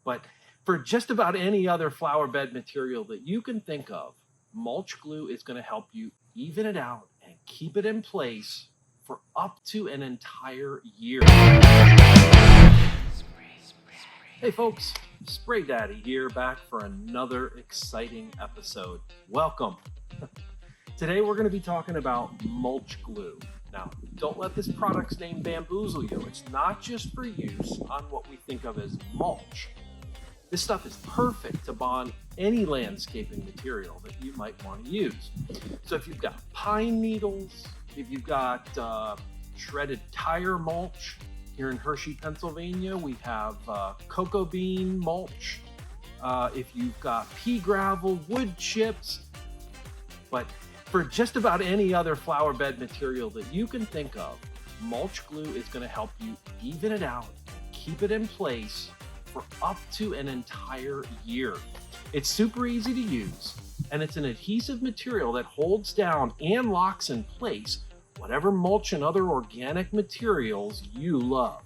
But for just about any other flower bed material that you can think of, mulch glue is going to help you even it out and keep it in place for up to an entire year. Hey folks, Spray Daddy here, back for another exciting episode. Welcome. Today we're going to be talking about mulch glue. Now, don't let this product's name bamboozle you. It's not just for use on what we think of as mulch. This stuff is perfect to bond any landscaping material that you might want to use. So if you've got pine needles, if you've got shredded tire mulch, here in Hershey, Pennsylvania, we have cocoa bean mulch. If you've got pea gravel, wood chips, but for just about any other flower bed material that you can think of, mulch glue is going to help you even it out and keep it in place for up to an entire year. It's super easy to use, and it's an adhesive material that holds down and locks in place whatever mulch and other organic materials you love.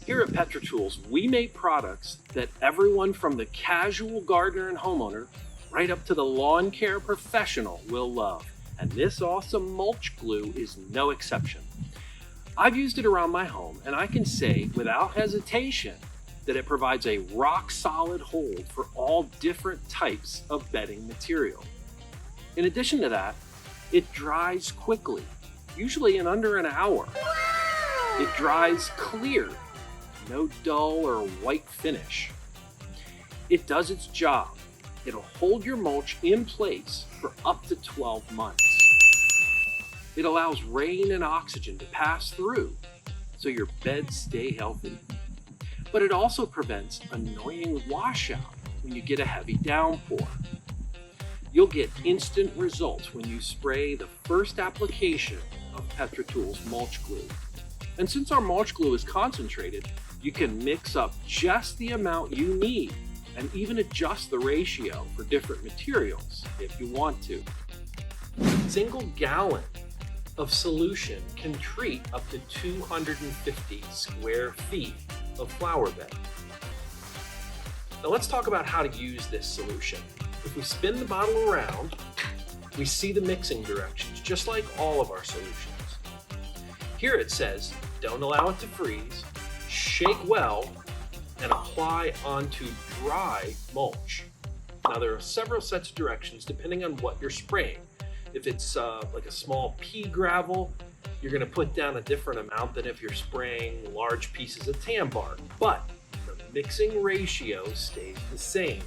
Here at PetraTools, we make products that everyone from the casual gardener and homeowner right up to the lawn care professional will love. And this awesome mulch glue is no exception. I've used it around my home, and I can say without hesitation that it provides a rock solid hold for all different types of bedding material. In addition to that, it dries quickly, usually in under an hour. It dries clear, no dull or white finish. It does its job. It'll hold your mulch in place for up to 12 months. It allows rain and oxygen to pass through so your beds stay healthy. But it also prevents annoying washout when you get a heavy downpour. You'll get instant results when you spray the first application of PetraTools Mulch Glue. And since our mulch glue is concentrated, you can mix up just the amount you need and even adjust the ratio for different materials if you want to. A single gallon of solution can treat up to 250 square feet of flower bed. Now let's talk about how to use this solution. If we spin the bottle around, we see the mixing directions, just like all of our solutions. Here it says, don't allow it to freeze, shake well, and apply onto dry mulch. Now there are several sets of directions depending on what you're spraying. If it's like a small pea gravel, you're going to put down a different amount than if you're spraying large pieces of tan bark. But the mixing ratio stays the same,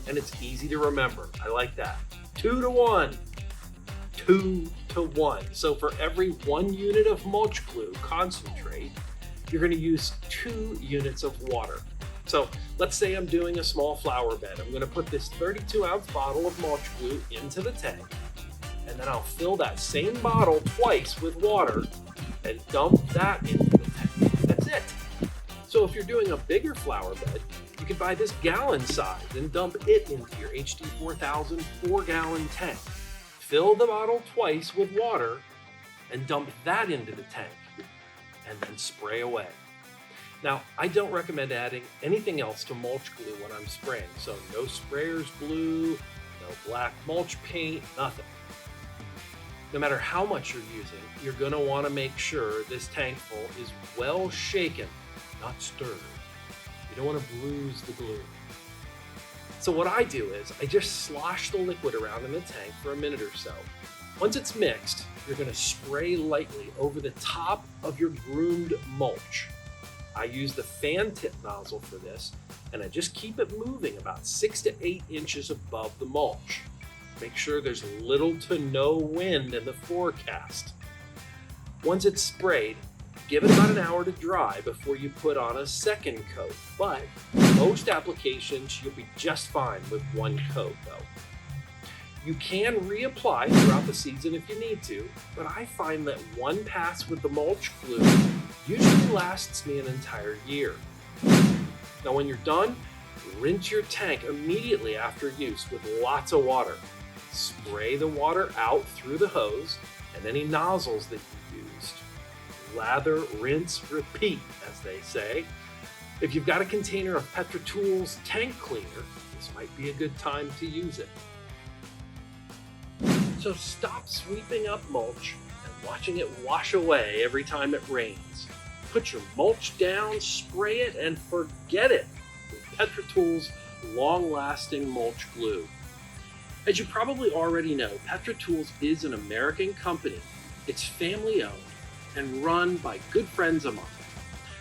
and it's easy to remember. I like that. 2 to 1. 2 to 1. So for every 1 unit of mulch glue concentrate, you're going to use 2 units of water. So let's say I'm doing a small flower bed. I'm going to put this 32-ounce bottle of mulch glue into the tank, and then I'll fill that same bottle twice with water and dump that into the tank. That's it. So if you're doing a bigger flower bed, you can buy this gallon size and dump it into your HD 4000 4-gallon tank. Fill the bottle twice with water and dump that into the tank, and then spray away. Now, I don't recommend adding anything else to mulch glue when I'm spraying, so no sprayer's glue, no black mulch paint, nothing. No matter how much you're using, you're going to want to make sure this tank full is well shaken, not stirred. You don't want to bruise the glue. So what I do is I just slosh the liquid around in the tank for a minute or so. Once it's mixed, you're going to spray lightly over the top of your groomed mulch. I use the fan tip nozzle for this, and I just keep it moving about 6 to 8 inches above the mulch. Make sure there's little to no wind in the forecast. Once it's sprayed, give it about an hour to dry before you put on a second coat. But most applications, you'll be just fine with 1 coat though. You can reapply throughout the season if you need to, but I find that 1 pass with the mulch glue usually lasts me an entire year. Now when you're done, rinse your tank immediately after use with lots of water. Spray the water out through the hose and any nozzles that you used. Lather, rinse, repeat, as they say. If you've got a container of PetraTools tank cleaner, this might be a good time to use it. So stop sweeping up mulch and watching it wash away every time it rains. Put your mulch down, spray it, and forget it with PetraTools long-lasting mulch glue. As you probably already know, PetraTools is an American company. It's family-owned and run by good friends of mine.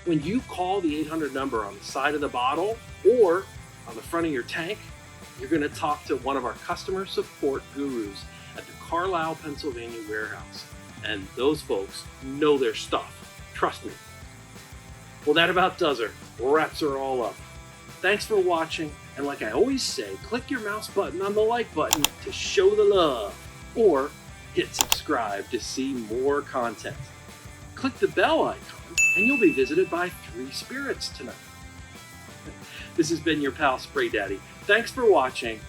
When you call the 800 number on the side of the bottle or on the front of your tank, you're going to talk to one of our customer support gurus at the Carlisle, Pennsylvania warehouse. And those folks know their stuff. Trust me. Well, that about does her. Wraps her all up. Thanks for watching. And like I always say, click your mouse button on the like button to show the love. Or hit subscribe to see more content. Click the bell icon and you'll be visited by 3 spirits tonight. This has been your pal Spray Daddy. Thanks for watching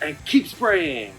and keep spraying.